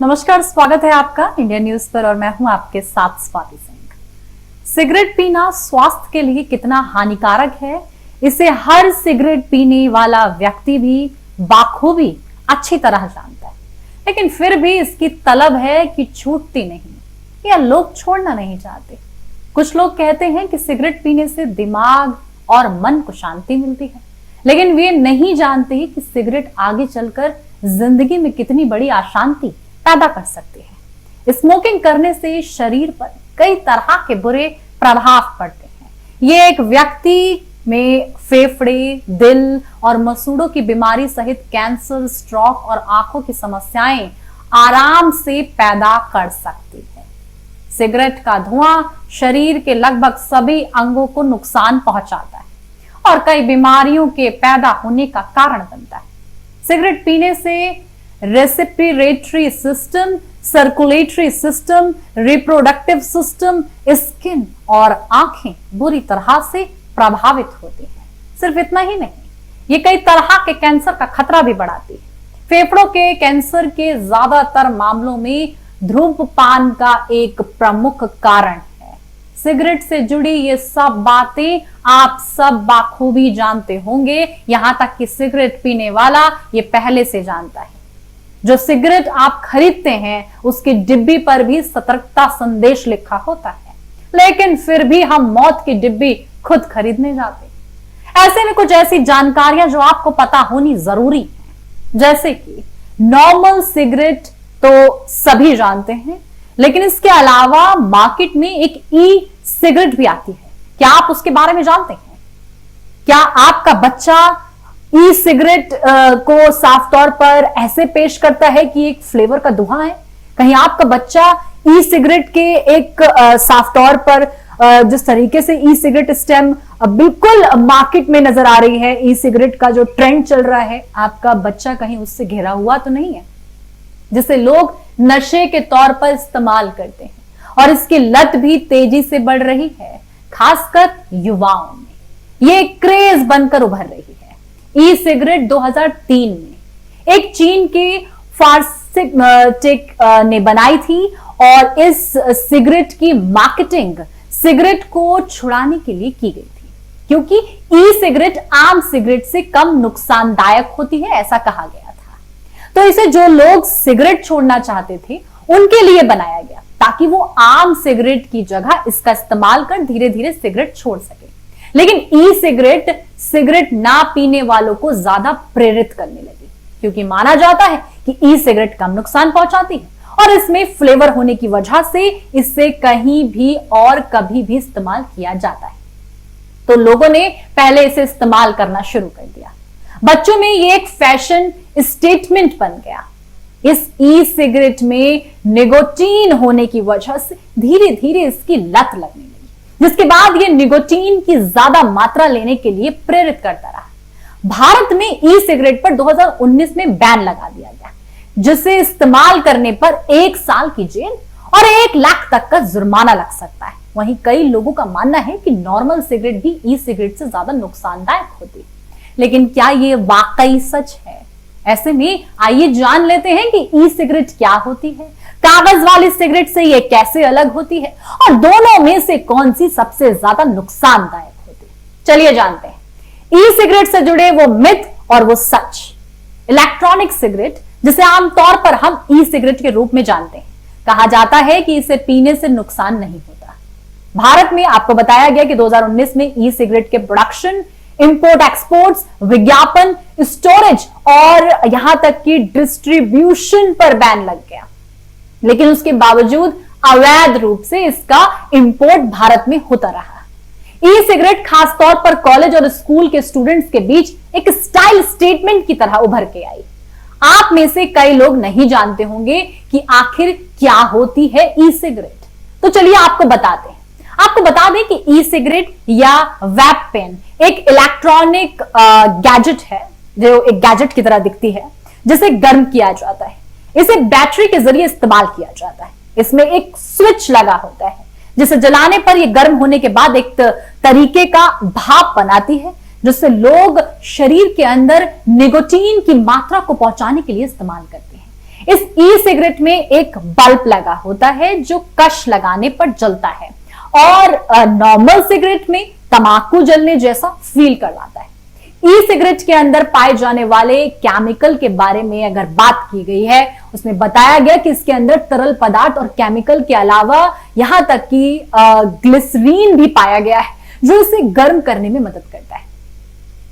नमस्कार, स्वागत है आपका इंडिया न्यूज पर और मैं हूं आपके साथ स्वाति सिंह। सिगरेट पीना स्वास्थ्य के लिए कितना हानिकारक है, इसे हर सिगरेट पीने वाला व्यक्ति भी बाखूबी अच्छी तरह जानता है, लेकिन फिर भी इसकी तलब है कि छूटती नहीं या लोग छोड़ना नहीं चाहते। कुछ लोग कहते हैं कि सिगरेट पीने से दिमाग और मन को शांति मिलती है, लेकिन वे नहीं जानते कि सिगरेट आगे चलकर जिंदगी में कितनी बड़ी अशांति पैदा कर सकती है। स्मोकिंग करने से शरीर पर कई तरह के बुरे प्रभाव पड़ते हैं। ये एक व्यक्ति में फेफड़े, दिल और मसूड़ों की बीमारी सहित कैंसर, स्ट्रोक और आंखों की समस्याएं आराम से पैदा कर सकती है। सिगरेट का धुआं शरीर के लगभग सभी अंगों को नुकसान पहुंचाता है और कई बीमारियों के पैदा होने का कारण बनता है। सिगरेट पीने से respiratory system, circulatory system, reproductive system, skin और आंखें बुरी तरह से प्रभावित होती हैं। सिर्फ इतना ही नहीं, ये कई तरह के कैंसर का खतरा भी बढ़ाती है। फेफड़ों के कैंसर के ज्यादातर मामलों में धूम्रपान का एक प्रमुख कारण है। सिगरेट से जुड़ी ये सब बातें आप सब बाखूबी जानते होंगे, यहां तक कि सिगरेट पीने वाला ये पहले से जानता है। जो सिगरेट आप खरीदते हैं उसकी डिब्बी पर भी सतर्कता संदेश लिखा होता है, लेकिन फिर भी हम मौत की डिब्बी खुद खरीदने जाते हैं। ऐसे में कुछ ऐसी जानकारियां जो आपको पता होनी जरूरी है, जैसे कि नॉर्मल सिगरेट तो सभी जानते हैं, लेकिन इसके अलावा मार्केट में एक ई सिगरेट भी आती है। क्या आप उसके बारे में जानते हैं? क्या आपका बच्चा ई सिगरेट को साफ तौर पर ऐसे पेश करता है कि एक फ्लेवर का धुआं है? कहीं आपका बच्चा ई सिगरेट के एक साफ तौर पर जिस तरीके से ई सिगरेट स्टेम बिल्कुल मार्केट में नजर आ रही है, ई सिगरेट का जो ट्रेंड चल रहा है, आपका बच्चा कहीं उससे घिरा हुआ तो नहीं है, जिसे लोग नशे के तौर पर इस्तेमाल करते हैं और इसकी लत भी तेजी से बढ़ रही है, खासकर युवाओं में। ये क्रेज बनकर उभर रही है। ई सिगरेट 2003 में एक चीन के फार्मास्यूटिक ने बनाई थी और इस सिगरेट की मार्केटिंग सिगरेट को छुड़ाने के लिए की गई थी, क्योंकि ई सिगरेट आम सिगरेट से कम नुकसानदायक होती है, ऐसा कहा गया था। तो इसे जो लोग सिगरेट छोड़ना चाहते थे उनके लिए बनाया गया, ताकि वो आम सिगरेट की जगह इसका इस्तेमाल कर धीरे धीरे सिगरेट छोड़ सके। लेकिन ई सिगरेट सिगरेट ना पीने वालों को ज्यादा प्रेरित करने लगी, क्योंकि माना जाता है कि ई सिगरेट कम नुकसान पहुंचाती है और इसमें फ्लेवर होने की वजह से इसे कहीं भी और कभी भी इस्तेमाल किया जाता है। तो लोगों ने पहले इसे इस्तेमाल करना शुरू कर दिया। बच्चों में ये एक फैशन स्टेटमेंट बन गया। इस ई सिगरेट में निकोटीन होने की वजह से धीरे धीरे इसकी लत लगने लगी, जिसके बाद ये निकोटीन की ज्यादा मात्रा लेने के लिए प्रेरित करता रहा। भारत में ई सिगरेट पर 2019 में बैन लगा दिया गया, जिसे इस्तेमाल करने पर 1 साल की जेल और 1 लाख तक का जुर्माना लग सकता है। वहीं कई लोगों का मानना है कि नॉर्मल सिगरेट भी ई सिगरेट से ज्यादा नुकसानदायक होती है, लेकिन क्या ये वाकई सच है? ऐसे में आइए जान लेते हैं कि ई सिगरेट क्या होती है, कागज वाली सिगरेट से ये कैसे अलग होती है और दोनों में से कौन सी सबसे ज्यादा नुकसानदायक होती है। चलिए जानते हैं ई सिगरेट से जुड़े वो मिथ और वो सच। इलेक्ट्रॉनिक सिगरेट, जिसे आमतौर पर हम ई सिगरेट के रूप में जानते हैं, कहा जाता है कि इसे पीने से नुकसान नहीं होता। भारत में आपको बताया गया कि 2019 में ई सिगरेट के प्रोडक्शन, इंपोर्ट, एक्सपोर्ट्स, विज्ञापन, स्टोरेज और यहां तक कि डिस्ट्रीब्यूशन पर बैन लग गया, लेकिन उसके बावजूद अवैध रूप से इसका इंपोर्ट भारत में होता रहा। ई सिगरेट खासतौर पर कॉलेज और स्कूल के स्टूडेंट्स के बीच एक स्टाइल स्टेटमेंट की तरह उभर के आई। आप में से कई लोग नहीं जानते होंगे कि आखिर क्या होती है ई सिगरेट, तो चलिए आपको बताते हैं। आपको बता दें कि ई सिगरेट या वैप पेन एक इलेक्ट्रॉनिक गैजेट है, जो एक गैजेट की तरह दिखती है, जिसे गर्म किया जाता है। इसे बैटरी के जरिए इस्तेमाल किया जाता है। इसमें एक स्विच लगा होता है, जिसे जलाने पर यह गर्म होने के बाद एक तरीके का भाप बनाती है, जिससे लोग शरीर के अंदर निकोटीन की मात्रा को पहुंचाने के लिए इस्तेमाल करते हैं। इस ई सिगरेट में एक बल्ब लगा होता है जो कश लगाने पर जलता है और नॉर्मल सिगरेट में तंबाकू जलने जैसा फील करवाता है। ई सिगरेट के अंदर पाए जाने वाले केमिकल के बारे में अगर बात की गई है, उसमें बताया गया कि इसके अंदर तरल पदार्थ और केमिकल के अलावा यहां तक कि ग्लिसरीन भी पाया गया है जो इसे गर्म करने में मदद करता है।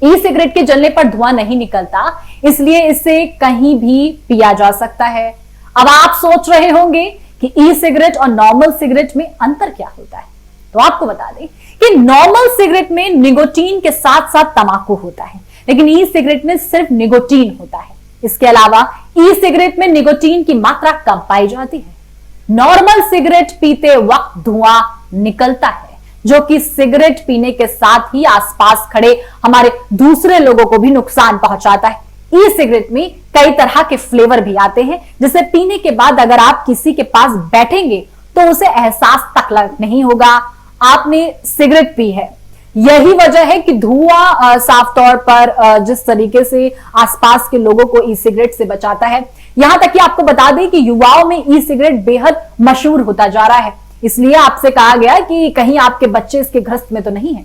ई सिगरेट के जलने पर धुआं नहीं निकलता, इसलिए इसे कहीं भी पिया जा सकता है। अब आप सोच रहे होंगे कि ई सिगरेट और नॉर्मल सिगरेट में अंतर क्या होता है, तो आपको बता दें कि नॉर्मल सिगरेट में निकोटीन के साथ साथ तंबाकू होता है, लेकिन ई सिगरेट में सिर्फ निकोटीन होता है। इसके अलावा ई सिगरेट में निकोटीन की मात्रा कम पाई जाती है। नॉर्मल सिगरेट पीते वक्त धुआं निकलता है जो कि सिगरेट पीने के साथ ही आसपास खड़े हमारे दूसरे लोगों को भी नुकसान पहुंचाता है। ई सिगरेट में कई तरह के फ्लेवर भी आते हैं, जिसे पीने के बाद अगर आप किसी के पास बैठेंगे तो उसे एहसास तक नहीं होगा आपने सिगरेट पी है। यही वजह है कि धुआं साफ तौर पर जिस तरीके से आसपास के लोगों को ई सिगरेट से बचाता है, यहां तक कि आपको बता दें कि युवाओं में ई सिगरेट बेहद मशहूर होता जा रहा है। इसलिए आपसे कहा गया कि कहीं आपके बच्चे इसके ग्रस्त में तो नहीं है।